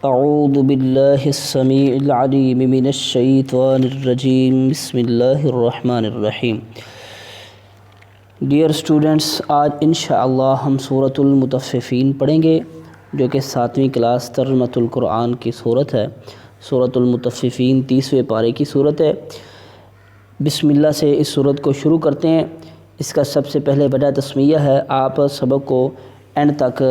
اعوذ باللہ السمیع العلیم من الشیطان الرجیم بسم اللہ الرحمن الرحیم۔ ڈیئر اسٹوڈنٹس، آج انشاءاللہ ہم سورۃ المطففین پڑھیں گے، جو کہ 7ویں کلاس ترجمۃ القرآن کی صورت ہے۔ سورۃ المطففین 30ویں پارے کی صورت ہے۔ بسم اللہ سے اس صورت کو شروع کرتے ہیں۔ اس کا سب سے پہلے وجہ تسمیہ ہے۔ آپ سبق کو اینڈ تک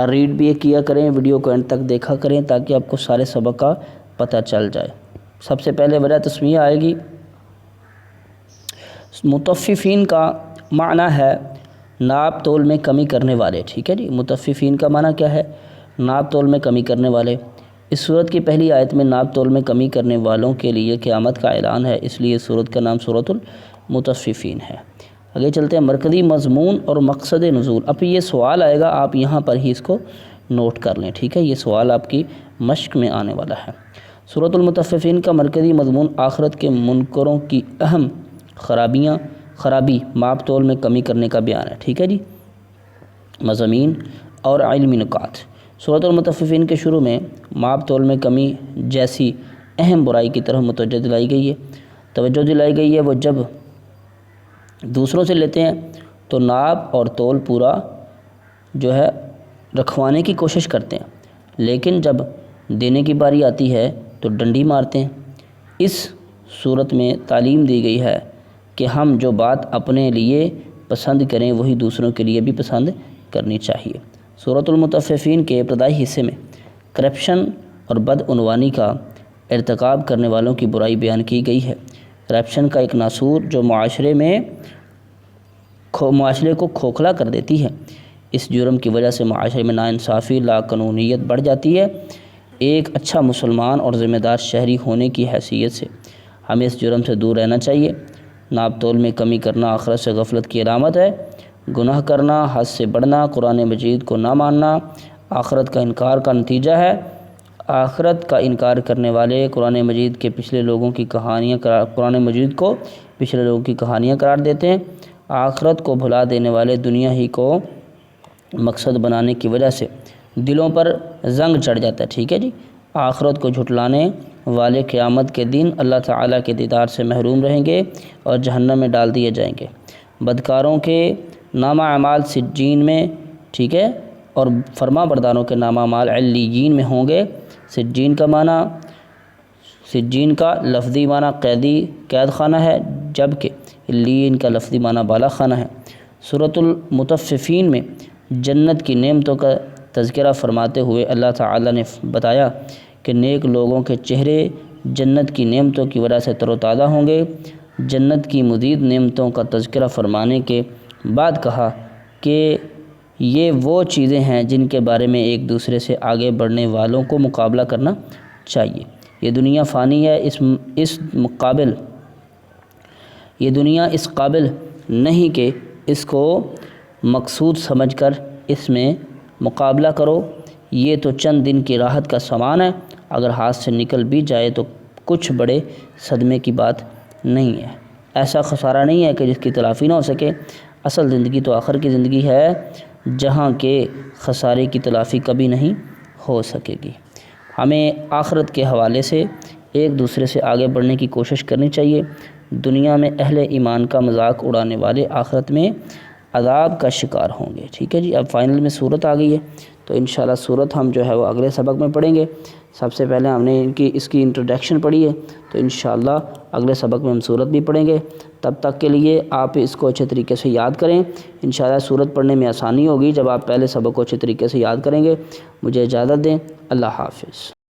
ریڈ بھی کیا کریں، ویڈیو کو اینڈ تک دیکھا کریں تاکہ آپ کو سارے سبق کا پتہ چل جائے۔ سب سے پہلے وجہ تسمیہ آئے گی۔ مطففین کا معنی ہے ناپ تول میں کمی کرنے والے، ٹھیک ہے جی۔ مطففین کا معنی کیا ہے؟ ناپ تول میں کمی کرنے والے۔ اس سورت کی پہلی آیت میں ناپ تول میں کمی کرنے والوں کے لیے قیامت کا اعلان ہے، اس لیے سورت کا نام سورۃ المطففین ہے۔ آگے چلتے ہیں۔ مرکزی مضمون اور مقصد نزول۔ اب یہ سوال آئے گا، آپ یہاں پر ہی اس کو نوٹ کر لیں، ٹھیک ہے۔ یہ سوال آپ کی مشق میں آنے والا ہے۔ سورۃ المطففین کا مرکزی مضمون آخرت کے منکروں کی اہم خرابی ماپ تول میں کمی کرنے کا بیان ہے، ٹھیک ہے جی۔ مضامین اور علمی نکات۔ سورۃ المطففین کے شروع میں ماپ تول میں کمی جیسی اہم برائی کی طرف توجہ دلائی گئی ہے۔ وہ جب دوسروں سے لیتے ہیں تو ناپ اور تول پورا جو ہے رکھوانے کی کوشش کرتے ہیں، لیکن جب دینے کی باری آتی ہے تو ڈنڈی مارتے ہیں۔ اس صورت میں تعلیم دی گئی ہے کہ ہم جو بات اپنے لیے پسند کریں وہی دوسروں کے لیے بھی پسند کرنی چاہیے۔ سورۃ المطففین کے ابتدائی حصے میں کرپشن اور بدعنوانی کا ارتکاب کرنے والوں کی برائی بیان کی گئی ہے۔ کرپشن کا ایک ناسور جو معاشرے کو کھوکھلا کر دیتی ہے۔ اس جرم کی وجہ سے معاشرے میں ناانصافی، لاقانونیت بڑھ جاتی ہے۔ ایک اچھا مسلمان اور ذمہ دار شہری ہونے کی حیثیت سے ہمیں اس جرم سے دور رہنا چاہیے۔ ناپ تول میں کمی کرنا آخرت سے غفلت کی علامت ہے۔ گناہ کرنا، حد سے بڑھنا، قرآن مجید کو نہ ماننا آخرت کا انکار کا نتیجہ ہے۔ آخرت کا انکار کرنے والے قرآن مجید کو پچھلے لوگوں کی کہانیاں قرار دیتے ہیں۔ آخرت کو بھلا دینے والے دنیا ہی کو مقصد بنانے کی وجہ سے دلوں پر زنگ چڑھ جاتا ہے، ٹھیک ہے جی۔ آخرت کو جھٹلانے والے قیامت کے دن اللہ تعالیٰ کے دیدار سے محروم رہیں گے اور جہنم میں ڈال دیے جائیں گے۔ بدکاروں کے نامہ اعمال سجین میں، ٹھیک ہے، اور فرما برداروں کے نامہ اعمال علیین میں ہوں گے۔ سجین کا لفظی معنی قید خانہ ہے، جبکہ علیین کا لفظی معنی بالا خانہ ہے۔ سورۃ المطففین میں جنت کی نعمتوں کا تذکرہ فرماتے ہوئے اللہ تعالیٰ نے بتایا کہ نیک لوگوں کے چہرے جنت کی نعمتوں کی وجہ سے تر و تازہ ہوں گے۔ جنت کی مزید نعمتوں کا تذکرہ فرمانے کے بعد کہا کہ یہ وہ چیزیں ہیں جن کے بارے میں ایک دوسرے سے آگے بڑھنے والوں کو مقابلہ کرنا چاہیے۔ یہ دنیا فانی ہے، یہ دنیا اس قابل نہیں کہ اس کو مقصود سمجھ کر اس میں مقابلہ کرو۔ یہ تو چند دن کی راحت کا سامان ہے، اگر ہاتھ سے نکل بھی جائے تو کچھ بڑے صدمے کی بات نہیں ہے۔ ایسا خسارہ نہیں ہے کہ جس کی تلافی نہ ہو سکے۔ اصل زندگی تو آخر کی زندگی ہے، جہاں کے خسارے کی تلافی کبھی نہیں ہو سکے گی۔ ہمیں آخرت کے حوالے سے ایک دوسرے سے آگے بڑھنے کی کوشش کرنی چاہیے۔ دنیا میں اہل ایمان کا مذاق اڑانے والے آخرت میں عذاب کا شکار ہوں گے، ٹھیک ہے جی۔ اب فائنل میں صورت آ گئی ہے، تو انشاءاللہ صورت ہم جو ہے وہ اگلے سبق میں پڑھیں گے۔ سب سے پہلے ہم نے اس کی انٹروڈکشن پڑھی ہے، تو انشاءاللہ اگلے سبق میں ہم صورت بھی پڑھیں گے۔ تب تک کے لیے آپ اس کو اچھے طریقے سے یاد کریں۔ انشاءاللہ صورت پڑھنے میں آسانی ہوگی جب آپ پہلے سبق کو اچھے طریقے سے یاد کریں گے۔ مجھے اجازت دیں، اللہ حافظ۔